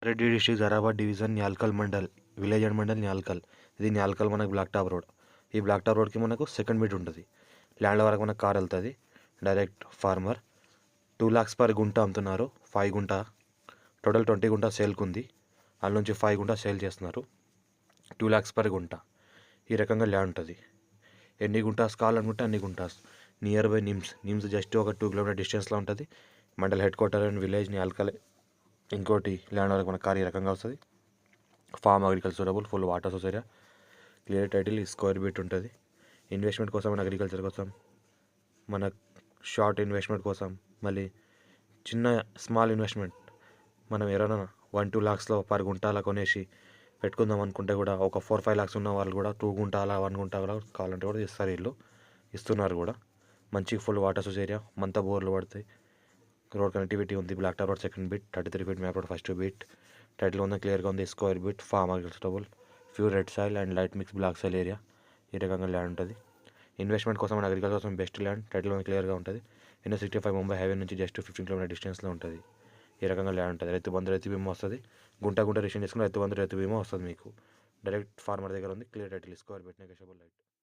Reddy district Zaheerabad division Nyalkal mandal village and mandal Nyalkal. ఇది న్యాల్కల్ మనకు black top road. ఈ బ్లాక్ టాప్ రోడ్కి మనకు సెకండ్ బిట్ ఉంటుంది. ల్యాండ్ వరకు మనకు కార్ వెళ్తుంది. డైరెక్ట్ ఫార్మర్ 2 lakhs పర్ గుంట అమ్ముతున్నారు. 5 గుంట టోటల్ 20 గుంట సేల్కి ఉంది. అందులో నుంచి 5 గుంట సేల్ చేస్తున్నారు. 2 lakhs పర్ గుంట ఈ రకంగా ల్యాండ్ ఉంటుంది. ఎన్ని గుంటాస్ కావాలనుకుంటే అన్ని guntas. Near by NIMS just ఒక 2 kilometer డిస్టెన్స్లో ఉంటుంది. Mandal head quarter and village Nyalkal. ఇంకోటి ల్యాండ్ వరకు మన కార్ ఈ రకంగా వస్తుంది. Farm agriculturable full water source area. Clear title square bit ఉంటుంది. ఇన్వెస్ట్మెంట్ కోసం మన అగ్రికల్చర్ కోసం, మన షార్ట్ ఇన్వెస్ట్మెంట్ కోసం, మళ్ళీ చిన్న స్మాల్ ఇన్వెస్ట్మెంట్ మనం ఎవరైనా 1-2 lakhsలో పర్ గుంట అలా కొనేసి పెట్టుకుందాం అనుకుంటే కూడా ఒక 4-5 lakhs ఉన్న వాళ్ళు కూడా 2 గుంట అలా 1 గుంట అలా కావాలంటే కూడా ఇస్తారు. వీళ్ళు ఇస్తున్నారు కూడా. మంచి ఫుల్ వాటర్ సోర్స్ ఏరియా. మంతా బోర్లు పడతాయి. రోడ్ కనెక్టివిటీ ఉంది. Black top road second bit, 33 feet map road first bit. Title ఉంది క్లియర్గా ఉంది. Square bit, farm agriculturable, pure red soil and light mix black soil area. ఈ రకంగా ల్యాండ్ ఉంటుంది. ఇన్వెస్ట్మెంట్ కోసం మన అగ్రికల్చర్ కోసం బెస్ట్ ల్యాండ్. టైటిల్ ఉంది క్లియర్గా ఉంటుంది. NH65 ముంబై హైవే నుంచి జస్ట్ 15 kilometer డిస్టెన్స్లో ఉంటుంది. ఈ రకంగా ల్యాండ్ ఉంటుంది. రైతు బీమా వస్తుంది. గుంట రిజిస్ట్రేషన్ చేసుకుని రైతు బీమా వస్తుంది మీకు. డైరెక్ట్ ఫార్మర్ దగ్గర ఉంది. Clear title square bit negotiable right.